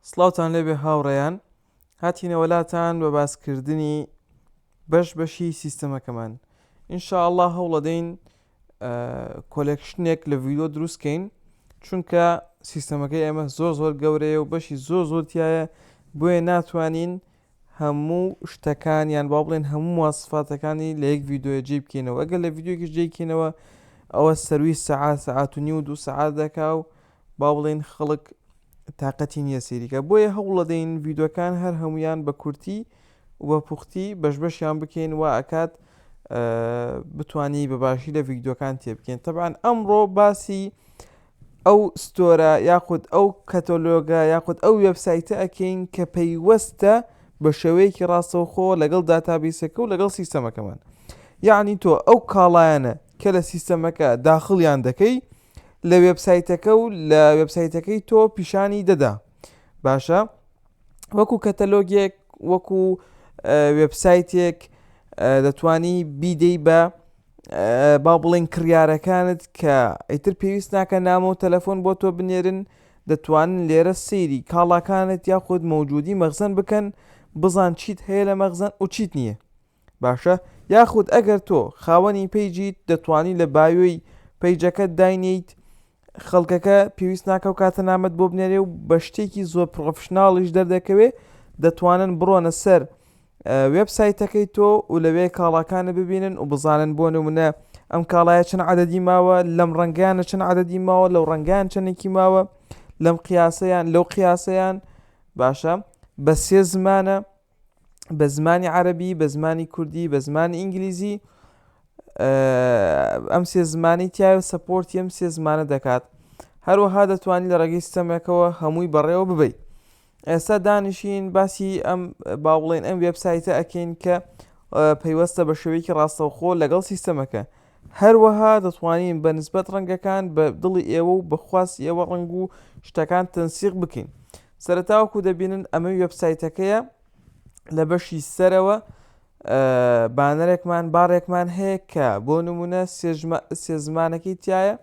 سڵاوتان لێبێ هاوڕێیان، هاتینە وەلاتان بە باسکردنی بەشی سیستەمەکەمان. ئینشاءالله هەوڵەدەین کۆلێکشنێک لە ڤیدیۆ دروستکەین، چونکە سیستەمەکەی ئێمە زۆر گەورەیە و بەشی زۆر تایە، بۆیە ناتوانین هەموو شتەکان یان با بڵێن هەموو مواصفاتەکانی لە یەک ڤیدیۆیە جێ بکەینەوە. ئەگەر لە ڤیدیۆیەکیش جێبکەینەوە ئەوە سەروی سەعات و نیو 2 سەعات دەکا و با بڵێن خەڵک تااقەتی نییە سێریکە. بۆیە هەوڵەدەین ڤیدیۆکان هەر هەمویان بە کورتی و بە پوختی بەشیان بکەین و ئەکات بتانی بەباشی لە ڤیدیۆکان تێبکەین. تەبعاً ئەمڕۆ باسی ئەو ستۆرە یاخود ئەو کەتۆلۆگە یاخود ئەو وێبسایتە ئەکەین کە پەیوەستە بە شێوەیەکی ڕاستەوخۆ لەگەڵ داتابیسەکە و لەگەڵ سیستەمەکەمان. یعنی تۆ ئەو کاڵایانە کە لە سیستەمەکە داخڵیان دەکەی لە وێبسایتەکە و لە وێبسایتەکەی تۆ پیشانی دەدا. باشە وەکو کەتەلۆگێک وەکو وێبسایتێک دەتوانی بیدەی بە با بڵێن کڕیارەکانت کە ئیتر پێویست ناکە نامە و تەلەفۆن بۆ تۆ بنێرن، دەتوانن لێرە سەیری کاڵاکانت یاخود مەوجودی مەخزن بکەن، بزان چیت هەیە لە مەخزن و چیت نییە. باشە یاخود ئەگەر تۆ خاوەنی پەیجیت دەتوانی لە باوێی پەیجەکەت داینیت، خەڵکەکە پێویست ناکە و کاتە نامەت بۆ بنێرێ و بە شتێکی زۆر پرۆفشناڵیش دەردەکەوێ، دەتوانن بڕۆنە سەر وێبسایتەکەی تۆ و لەوێ کاڵاکانە ببینن و بزانن بۆ نمونە ئەم کاڵایە چەند عەدەدی ماوە، لەم ڕەنگیانە چەند عەدەدی ماوە، لەو ڕەنگیان چەندێکی ماوە، لەم قیاسەیان لەو قیاسەیان. باشە بە سێ زمانە، بە زمانی عەرەبی، بە زمانی کوردی، بە زمانی ئینگلیزی، ئەم سێ زمانی تایە سەپۆرتی ئەم سێ زمانە دەکات. هەروەها دەتوانانی لە ڕێگەی سیستەمەکەوە هەمووی بەڕێوە ببەیت. ئێستا دانیشین باسی ئەم با بڵێن ئەم وێبسایتە ئەکەین کە پەیوەستە بە شێوەیەکی ڕاستەوخۆ لەگەڵ سیستەمەکە. هەروەها دەتوانین بە نسبەت ڕەنگەکان بە دڵی ئێوە و بەخواست ئێوە ڕەنگ و شتەکان تەنسیق بکەین. سەرەتاوەکو دەبینن ئەمە وێبسایتەکەیە لە بەشی سەرەوە بانەرێکمان باڕێکمان هەیە کە بۆ نمونە سێ زمانەکەی تایە.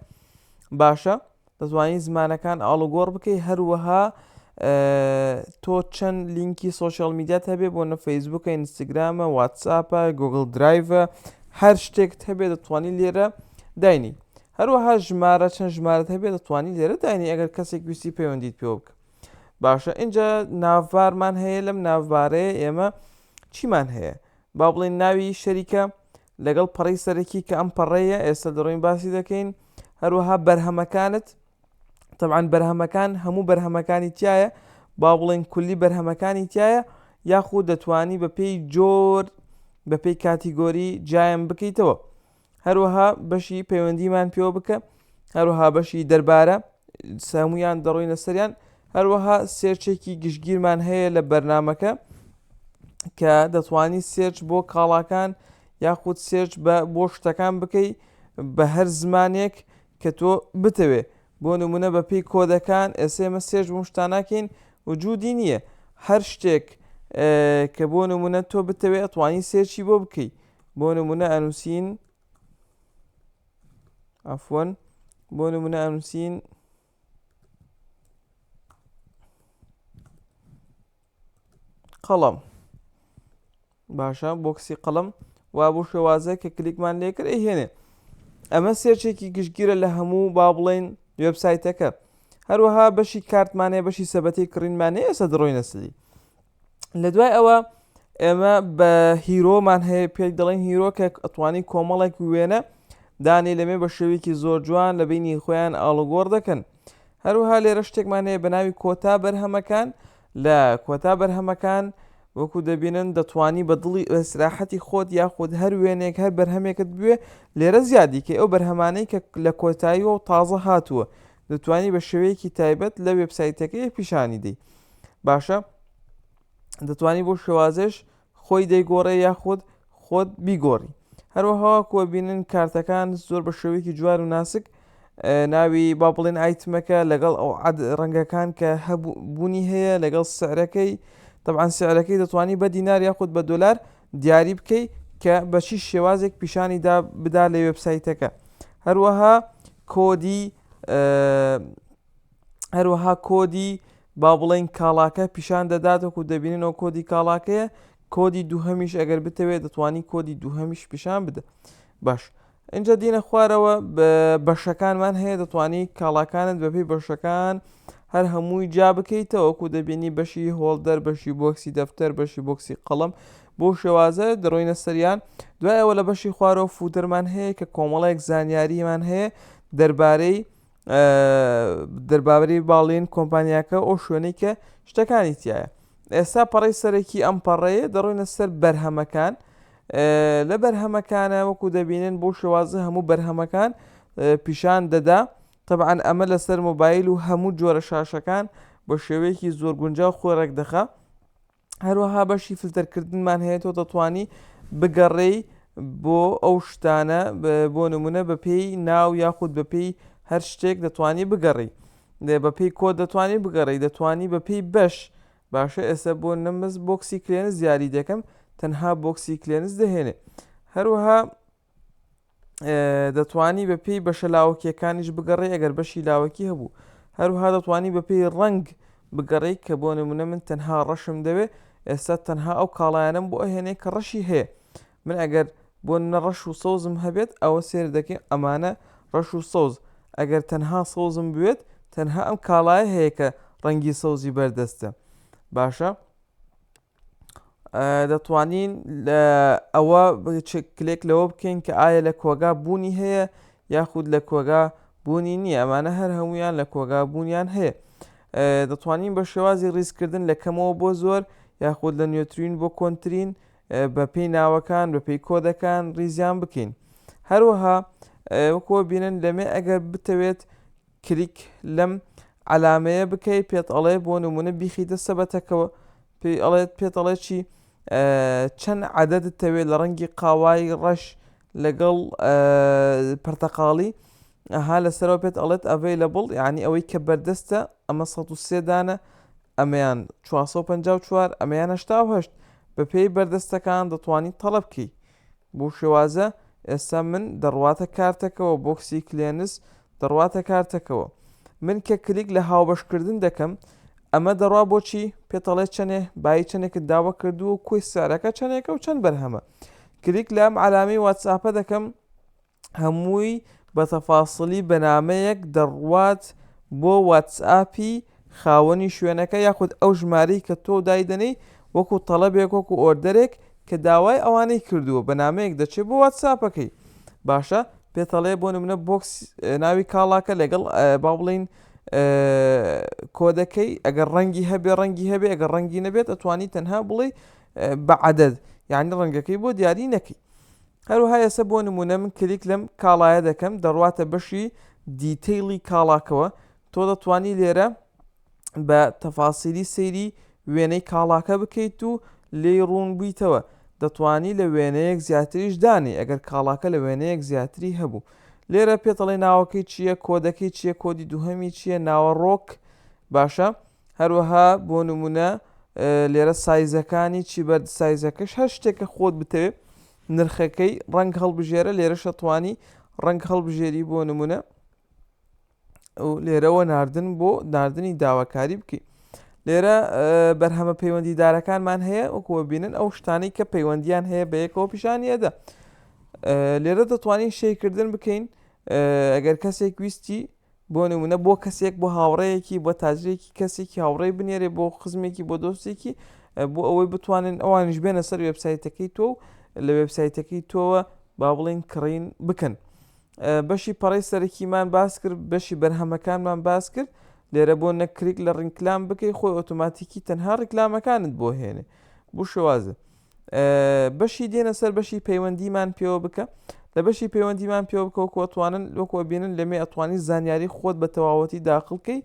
باشە دەتوانین زمانەکان ئاڵوگۆڕ بکەی، هەروەها تۆ چەند لینکی سۆشیال میدیات هەبێ بۆ نە فەیسبووکە، ئینستاگرامە، واتساپە، گوگڵ درایڤە، هەر شتێکت هەبێ دەتوانی لێرە داینی. هەروەها ژمارە چەند ژمارەت هەبێ دەتوانی لێرە داینی ئەگەر کەسێک ویستی پەیوەندیت پێوە بکە. باشە اینجا ناوبارمان هەیە، لەم ناوبارەیە ئێمە چیمان هەیە؟ با بڵێن ناوی شەریکە لەگەڵ پەڕەی سەرەکی کە ئەم پەڕەیە ئێستا دەڕۆین باسی دەکەین. هەروەها بەرهەمەکانت، طبعاً بەرهەمەکان هەموو بەرهەمەکانی تایە، با بڵێن کولی بەرهەمەکانی تایە، یاخود دەتوانی بە پێی جۆر بە پێی کاتیگۆری جایان بکەیتەوە. هەروەها بەشی پەیوەندیمان پێوە بکە، هەروەها بەشی دەربارە هەموویان دەڕۆینە سەریان. هەروەها سێرچێکی گشتگیرمان هەیە لە بەرنامەکە کە دەتوانی سێرچ بۆ کاڵاکان یاخود سێرچ بۆ شتەکان بکەی بە هەر زمانێک کە تۆ بتەوێ. بۆ نمونە بە پێی کۆدەکان ئێسێمە سێرچ بۆ شتاناکەین وجودی نییە، هەر شتێک کە بۆ نمونە تۆ بتەوێ ئەتوانی سێرچی بۆ بکەی. بۆ نمونە ئەنووسین عەفوەن بۆ نمونە ئەنووسین قەڵەم. باشە بۆکسی قەڵەم وا بۆ شێوازە کە کلیکمان لێ کرد ئەیهێنێ. ئەمە سێرچێکی گشتگیرە لە هەموو با بڵێن وێبسایتەکە. هەروەها بەشی کارتمانەیە، بەشی سەبەتەی کڕینمانەیە. ئێستا دڕۆینە سەری. لە دوای ئەوە ئێمە بە هیرۆمان هەیە، پێک دەڵێن هیرۆ، کە ئەتوانی کۆمەڵێک وێنە دانێ لەمێ بە شێوەیەکی زۆر جوان لە بینی خۆیان ئاڵوگۆڕ دەکەن. هەروەها لێرە شتێکمان هەیە بە ناوی کۆتا بەرهەمەکان. لە کۆتا بەرهەمەکان وەکو دەبینن دەتوانی بە دڵی ئەستراحەتی خۆت یاخود هەر وێنێک هەر بەرهەمێکت بوێ لێرە زیادی کە ئەو بەرهەمانەی کە لە کۆتاییەوە و تازە هاتووە دەتوانی بە شێوەیەکی تایبەت لە وێبسایتەکەی پیشانی دەی. باشە دەتوانی بۆ شێوازێش خۆی دەیگۆڕێ یاخود خۆت بیگۆڕی. هەروەها کۆ بینن کارتەکان زۆر بە شێوەیەکی جوان و ناسک ناوی با بڵێن ئایتمەکە لەگەڵ ئەو ڕەنگەکان کە هەبوونی هەیە لەگەڵ سعرەکەی. طبعاً سعرەکەی دەتوانی بە دینار یاخود بە دۆلار دیاری بکەی کە بە چی شێوازێک پیشانی بدا لە وێبسایتەکە. هەروەها کۆدی با بڵێن کاڵاکە پیشان دەداتەوە و دەبیننەوە کۆدی کاڵاکەیە، کۆدی دووهەمیش ئەگەر بتەوێت دەتوانی کۆدی دووهەمیش پیشان بدە. باش اینجا دینە خوارەوە بەشەکانمان هەیە، دەتوانی کاڵاکانت بەپێی بەشەکان هەر هەمووی جا بکەیتەوە وەکو دەبینی بەشی هۆڵدەر، بەشی بۆکسی دەفتەر، بەشی بۆکسی قەڵەم، بۆ شێوازە دەڕۆینە سەریان. دوایەوە لە بەشی خوارەوە فوتەرمان هەیە کە کۆمەڵێک زانیاریمان هەیە دەربارەی باڵین کۆمپانیاکە ئەو شوێنەی کە شتەکانی تایە. ئێستا پەڕی سەرەکی ئەم پەڕەیە دەڕۆینە سەر بەرهەمەکان. لە بەرهەمەکانە وەکو دەبینن بۆ شێوازە هەموو بەرهەمەکان پیشان دەدا. طبعاً ئەمە لەسەر مۆبایل و هەموو جۆرە شاشەکان بە شێوەیەکی زۆر گونجاو خۆڕێک دەخا. هەروەها بەشی فلتەرکردنمان هەیە، تۆ دەتوانی بگەڕێی بۆ ئەو شتانە بۆ نمونە بەپێی ناو یاخود بەپێی هەر شتێک دەتوانی بگەڕی، بەپێی کۆد دەتوانی بگەڕی، دەتوانی بەپێی بەش. باشە ئێستا بۆ نەمەز بۆکسی کلێنس دیاری دەکەم، تەنها بۆکسی کلێنس دەهێنێ. هەروەها دەتوانی بەپێی بەشە لاوەکیەکانیش بگەڕێ ئەگەر بەشی لاوەکی هەبوو. هەروەها دەتوانی بەپێی ڕەنگ بگەڕێی کە بۆ نمونە من تەنها ڕەشم دەوێ، ئێستا تەنها ئەو کاڵایانم بۆ ئەهێنێ کە ڕەشی هەیە. من ئەگەر بۆ ڕەش و سەوزم هەبێت ئەوە سێر دەکەین ئەمانە ڕەش و سەوز. ئەگەر تەنها سەوزم بوێت تەنها ئەم کاڵایە هەیە کە ڕەنگی سەوزی بەردەستە. باشە دەتوانین ئەوە کلێک لەوە بکەین کە ئایا لە کۆگا بوونی هەیە یاخود لە کۆگا بوونی نییە. ئەمانە هەر هەمویان لە کۆگا بوونیان هەیە. دەتوانین بە شێوازی ڕیزکردن لە کەمەوە بۆ زۆر یاخود لە نوێترین بۆ کۆنتترین بەپێی ناوەکان بەپێی کۆدەکان ڕیزیان بکەین. هەروەها وەکۆ بینن لەمێ ئەگەر بتەوێت کلیک لەم علامەیە بکەیت پێت ئەڵێ بۆ نمونە بیخیتە سەبەتەکەوە، پێت ئەڵێ چی چەند عەدەدت دەوێت لە ڕەنگی قاوای ڕەش لەگەڵ پەرتەقاڵی ئەها لەسەرەوە پێت ئەڵێت ئەڤەیلەبڵ، یعنی ئەوەی کە بەردەستە ئەمە 103 دانە، ئەمەیان 454، ئەمەیان 88. بەپێی بەردەستەکان دەتوانیت تەڵەب بکەی. بۆ شێوازە ئێستا من دەڕواتە کارتەکەەوە بۆکسی کلێنس دەڕواتە کارتەکەەوە. من کە کلیک لە هاوبەشکردن دەکەم ئەمە دەڕوا بۆچی پێتەڵێت چەنێ بای چەندێکت داوە کردو و کۆی سارەکە چەندێکە و چەند بەرهەمە. کلیک لە ئەم عەلامی واتساپە دەکەم هەمووی بە تەفاسڵی بەنامەیەک دەڕوات بۆ واتساپی خاوەنی شوێنەکە یاخود ئەو ژمارەی کە تۆ دایدەنەی وەکو تەڵەبێک وەکو ئۆردەرێک کە داوای ئەوانەی کردووە بەنامەیەک دەچێت بۆ واتساپەکەی. باشە پێتەڵێ بۆ نمونە بۆکس ناوی کاڵاکە لەگەڵ با بڵین کۆدەکەی ئەگەر ڕەنگی هەبێ ڕەنگی هەبێ، ئەگەر ڕەنگی نەبێت ئەتوانی تەنها بڵێ بە عەدەد، یعنی ڕەنگەکەی بۆ دیاری نەکەی. هەروەها ئێستا بۆ نمونە من کلیک لەم کاڵایە دەکەم دەڕواتە بەشی دیتەیلی کاڵاکەوە. تۆ دەتوانی لێرە بە تەفاسیلی سەیری وێنەی کاڵاکە بکەیت و لێی ڕوون بوویتەوە. دەتوانی لە وێنەیەک زیاتریش دانی ئەگەر کاڵاکە لە وێنەیەک زیاتری هەبوو. لێرە پێتەڵێ ناوەکەی چییە، کۆدەکەی چییە، کۆدی دووهەمی چییە، ناوە ڕۆک. باشە هەروەها بۆ نمونە لێرە سایزەکانی چی بەرد سایزەکەش هەر شتێکە خۆت بتەوێت نرخەکەی ڕەنگ هەڵبژێرە. لێرە شەتوانی ڕەنگ هەڵبژێری بۆ نمونە و لێرەوە ناردن بۆ ناردنی داواکاری بکەیت. لێرە بەرهەمە پەیوەندیدارەکانمان هەیە وەکووە بینن ئەو شتانەی کە پەیوەندیان هەیە بە یەکەوە پیشانیەدا. لێرە دەتوانین شەیکردن بکەین ئەگەر کەسێک ویستی بۆ نمونە بۆ کەسێک بۆ هاوڕەیەکی بۆ تاجرێکی کەسێکی هاوڕێی بنێرێ بۆ خزمێکی بۆ دۆستێکی بۆ ئەوەی بتوانن ئەوانش بێنە سەر وێبسایتەکەی تۆ و لە وێبسایتەکەی تۆوە با بڵین کڕین بکەن. بەشی پەڕی سەرەکیمان باس کرد، بەشی بەرهەمەکانمان باس کرد. لێرە بۆ نەکلیک لە ڕینکلام بکەی خۆی ئۆتۆماتیکی تەنها ڕیکلامەکانت بۆ هێنێ بۆ شێوازە. بەشی دێنە سەر بەشی پەیوەندیمان پێوە بکە. لە بەشی پەیوەندیمان پێوە بکەوە کۆتوانن وەکوە بینن لەمێ ئەتوانی زانیاری خۆت بە تەواوەتی داخڵکەی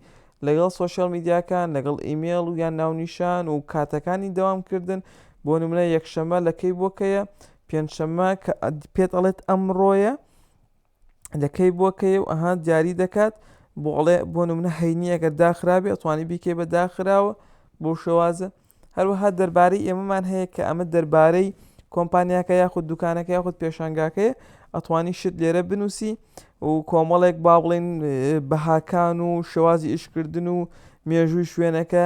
لەگەڵ سۆشیال میدیاکان لەگەڵ ئیمێڵ و یان ناونیشان و کاتەکانی دەوامکردن. بۆ نمونە یەکشەمە لەکەی بۆکەیە، پێنجشەمە کە پێت ئەڵێت ئەمڕۆیە لەکەی بۆکەیە و ئەها دیاری دەکات بۆ نمونە هەینی ئەگەر داخرابێ ئەتوانی بیکەی بە داخراوە بۆ شێوازە. هەروەها دەربارەی ئێمەمان هەیە کە ئەمە دەربارەی کۆمپانیاکە یاخود دوکانەکە یاخود پێشانگاکەیە ئەتوانی شت لێرە بنووسی و کۆمەڵێک با بڵێن بەهاکان و شێوازی ئیشکردن و مێژووی شوێنەکە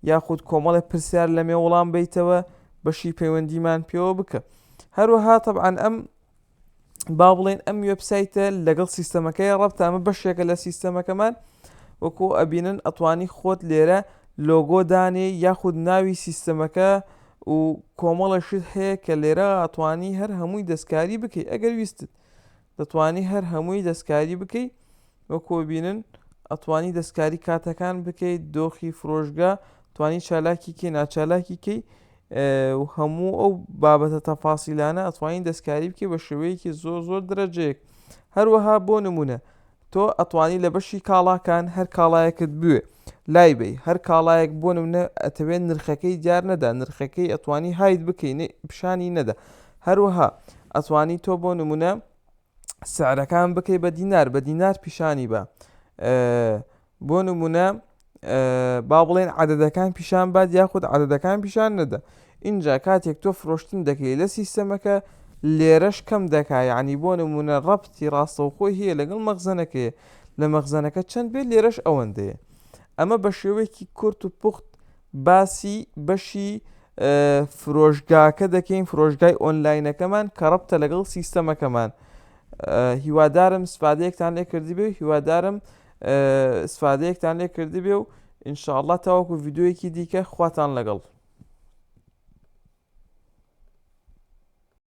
یاخود کۆمەڵێک پرسیار لە مێوەڵام بیتەوە بەشی پەیوەندیمان پێوە بکە. هەروەها طبعاً ئەم با بڵێن ئەم وێبسایتە لەگەڵ سیستەمەکەی ڕەبتە، ئەمە بەشێکە لە سیستەمەکەمان. وەکو ئەبینن ئەتوانی خۆت لێرە لۆگۆ دانێ یاخود ناوی سیستەمەکە و کۆمەڵەشت هەیە کە لێرە ئەتوانی هەر هەمووی دەستکاری بکەیت. ئەگەر ویستت دەتوانی هەر هەمووی دەستکاری بکەیت. وەکو بینن ئەتوانی دەستکاری کاتەکان بکەیت، دۆخی فرۆشگا توانی چالاکی کەی ناچالاکی کەی و هەموو ئەو بابەتە تەفاسیلانە ئەتوانین دەستکاری بکەی بە شێوەیەکی زۆر دەرەجەیەک. هەروەها بۆ نمونە تۆ ئەتوانی لە بەشی کاڵاکان هەر کاڵایەکت بوێ لای بی، هەر کاڵایەک بۆ نمونە ئەتەوێت نرخەکەی دیار نەدا، نرخەکەی ئەتوانی هاید بکەین پیشانی نەدا. هەروەها ئەتوانی تۆ بۆ نمونە سعرەکان بکەی بە دینار، بە دینار پیشانی بە بۆ نمونە با بڵێن عەدەدەکان پیشان بات یاخود عەدەدەکان پیشان نەدا. اینجا کاتێک تۆ فرۆشتن دەکەی لە سیستەمەکە لێرەش کەم دەکا، یعنی بۆ نمونە ڕەبتی ڕاستەوخۆی هەیە لەگەڵ مەخزنەکەیە، لە مەخزنەکە چەند بێت لێرەش ئەوەندەیە. ئەمە بە شێوەیەکی کورت و پوخت باسی بەشی فرۆشگاکە دەکەین، فرۆشگای ئۆنلاینەکەمان کە ڕەبتە لەگەڵ سیستەمەکەمان. هیوادارم سفادەیەکتان لێ کردی بێ، هیوادارم سفادەیەکتان لێ کردی بێ و ئینشاءڵڵا تاوەکو ڤیدیۆیەکی دیکە خواتان لەگەڵ.